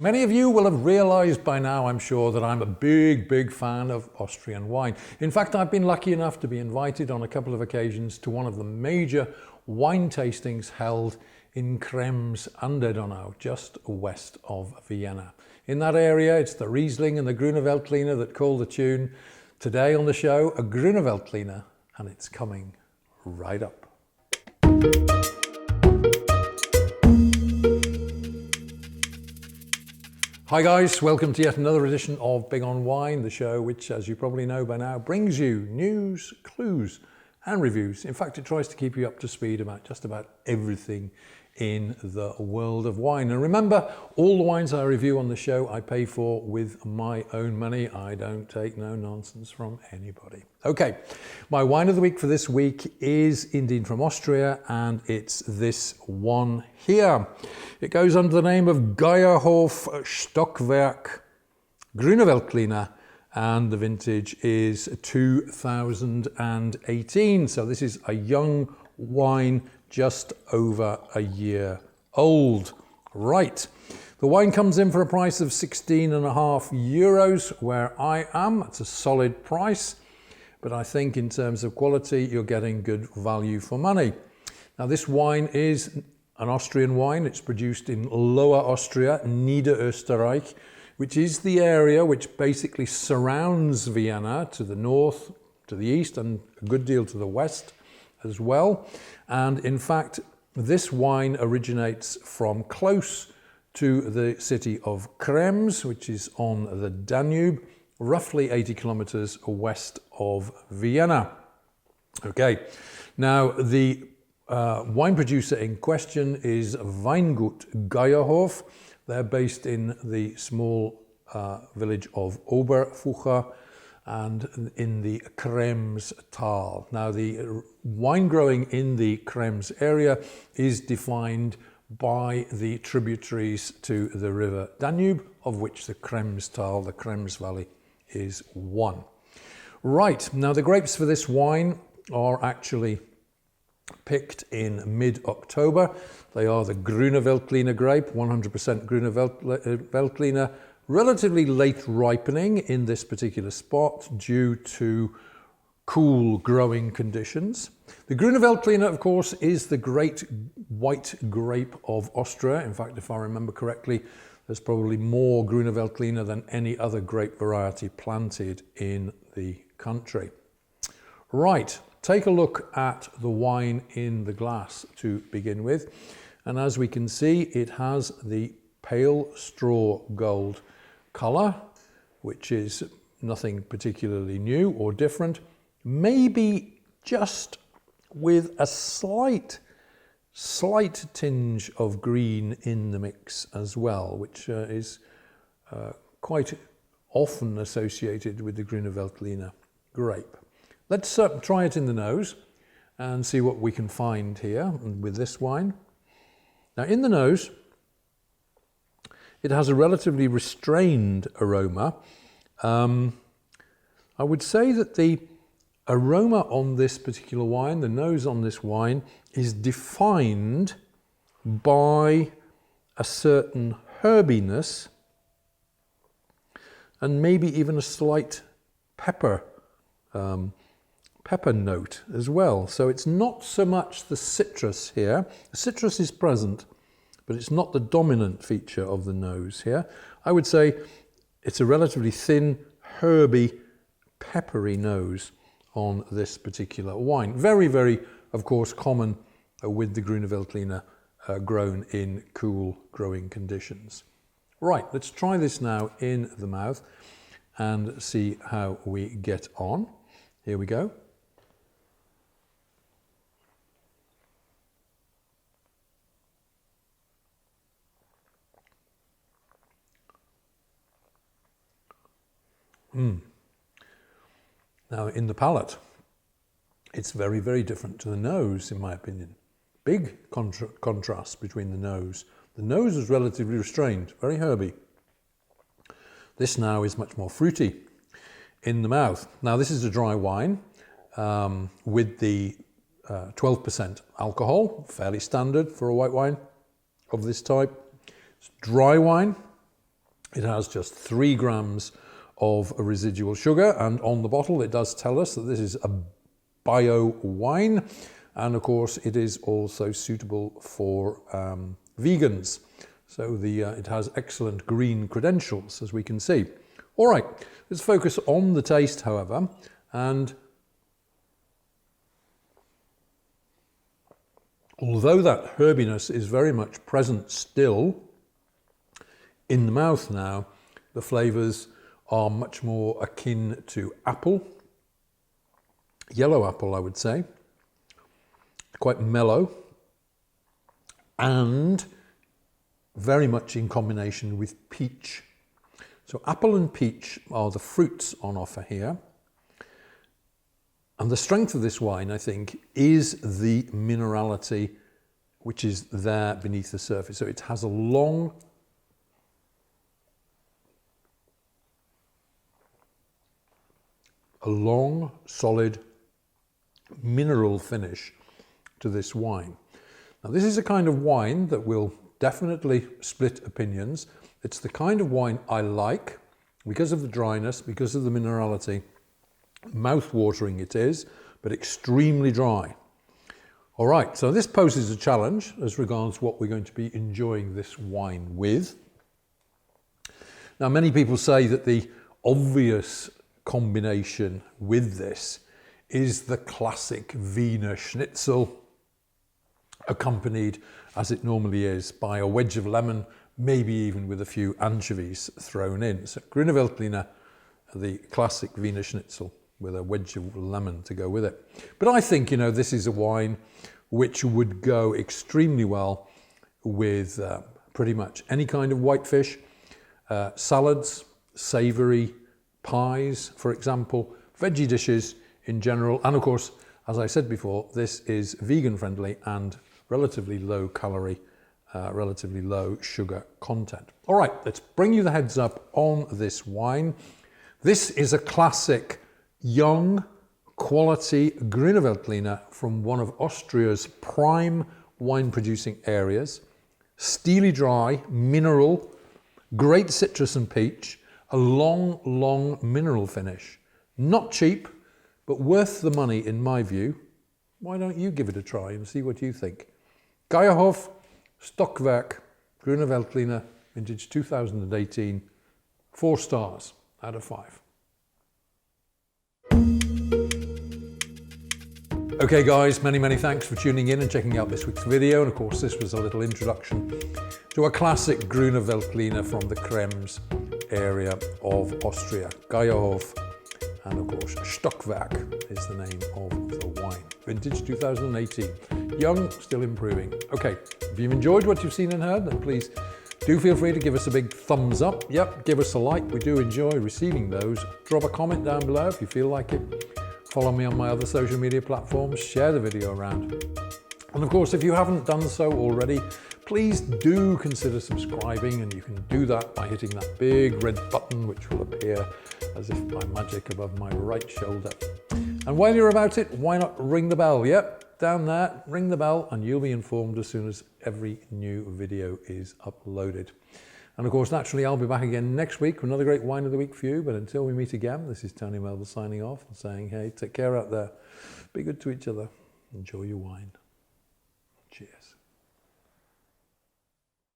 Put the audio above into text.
Many of you will have realized by now, I'm sure, that I'm a big fan of Austrian wine. In fact, I've been lucky enough to be invited on a couple of occasions to one of the major wine tastings held in Krems under Donau, just west of Vienna. In that area, it's the Riesling and the Grüner Veltliner that call the tune. Today on the show, a Grüner Veltliner, and it's coming right up. Hi guys, welcome to yet another edition of Big on Wine, the show which, as you probably know by now, brings you news, clues and reviews. In fact, it tries to keep you up to speed about just about everything in the world of wine. And remember, all the wines I review on the show I pay for with my own money. I don't take no nonsense from anybody. Okay, my wine of the week for this week is indeed from Austria, and it's this one here. It goes under the name of Geyerhof Stockwerk Grüner Veltliner, and the vintage is 2018. So this is a young wine, just over a year old. Right, the wine comes in for a price of €16.5 where I am. It's a solid price, but I think in terms of quality, you're getting good value for money. Now, this wine is an Austrian wine. It's produced in Lower Austria, Niederösterreich, which is the area which basically surrounds Vienna to the north, to the east, and a good deal to the west as well. And in fact, this wine originates from close to the city of Krems, which is on the Danube, roughly 80 kilometers west of Vienna. Okay, now the wine producer in question is Weingut Geyerhof. They're based in the small village of Oberfucher and in the Krems Tal. Now, the wine growing in the Krems area is defined by the tributaries to the river Danube, of which the Krems Tal, the Krems Valley, is one. Right, now the grapes for this wine are actually picked in mid-October. They are the Grüner Veltliner grape, 100% Grüner Veltliner, relatively late ripening in this particular spot due to cool growing conditions. The Grüner Veltliner, of course, is the great white grape of Austria. In fact, if I remember correctly, there's probably more Grüner Veltliner than any other grape variety planted in the country. Right, take a look at the wine in the glass to begin with. And as we can see, it has the pale straw gold colour, which is nothing particularly new or different, maybe just with a slight tinge of green in the mix as well, which is quite often associated with the Grüner Veltliner grape. Let's try it in the nose and see what we can find here with this wine. Now, in the nose, it has a relatively restrained aroma. I would say that the aroma on this particular wine, the nose on this wine, is defined by a certain herbiness and maybe even a slight pepper note as well. So it's not so much the citrus here. The citrus is present, but it's not the dominant feature of the nose here. I would say it's a relatively thin, herby, peppery nose on this particular wine. Very, of course, common with the Grüner Veltliner grown in cool growing conditions. Right, let's try this now in the mouth and see how we get on. Here we go. Now, in the palate, it's very different to the nose, in my opinion. Big contrast between the nose. The nose is relatively restrained, very herby. This now is much more fruity in the mouth. Now, this is a dry wine with the 12% alcohol, fairly standard for a white wine of this type. It's dry wine, It has just 3 grams of residual sugar, and on the bottle it does tell us that this is a bio wine, and of course it is also suitable for vegans. So it has excellent green credentials, as we can see. All right, let's focus on the taste, however, and although that herbiness is very much present still in the mouth now, the flavours are much more akin to apple, yellow apple I would say, quite mellow, and very much in combination with peach. So apple and peach are the fruits on offer here. And the strength of this wine, I think, is the minerality which is there beneath the surface. So it has a long, solid mineral finish to this wine. Now, this is a kind of wine that will definitely split opinions. It's the kind of wine I like because of the dryness, because of the minerality. Mouth-watering it is, but extremely dry. All right, so this poses a challenge as regards what we're going to be enjoying this wine with. Now, many people say that the obvious combination with this is the classic Wiener Schnitzel, accompanied, as it normally is, by a wedge of lemon, maybe even with a few anchovies thrown in. So Grüner Veltliner, the classic Wiener Schnitzel, with a wedge of lemon to go with it. But I think, you know, this is a wine which would go extremely well with pretty much any kind of white fish, salads, savoury pies, for example, veggie dishes in general. And of course, as I said before, this is vegan friendly and relatively low calorie, relatively low sugar content. All right, let's bring you the heads up on this wine. This is a classic young quality Grüner Veltliner from one of Austria's prime wine producing areas. Steely dry, mineral, great citrus and peach, a long mineral finish. Not cheap, but worth the money in my view. Why don't you give it a try and see what you think? Geyerhof, Stockwerk, Grüner Veltliner, vintage 2018, 4 stars out of 5. Okay guys, many thanks for tuning in and checking out this week's video. And of course, this was a little introduction to a classic Grüner Veltliner from the Krems area of Austria. Geyerhof, and of course Stockwerk is the name of the wine. Vintage 2018. Young, still improving. Okay, if you've enjoyed what you've seen and heard, then please do feel free to give us a big thumbs up. Yep, give us a like. We do enjoy receiving those. Drop a comment down below if you feel like it. Follow me on my other social media platforms. Share the video around. And of course, if you haven't done so already, please do consider subscribing, and you can do that by hitting that big red button which will appear as if by magic above my right shoulder. And while you're about it, why not ring the bell? Yep, down there, ring the bell and you'll be informed as soon as every new video is uploaded. And of course, naturally, I'll be back again next week with another great wine of the week for you. But until we meet again, this is Tony Melville signing off and saying, hey, take care out there. Be good to each other. Enjoy your wine. Cheers.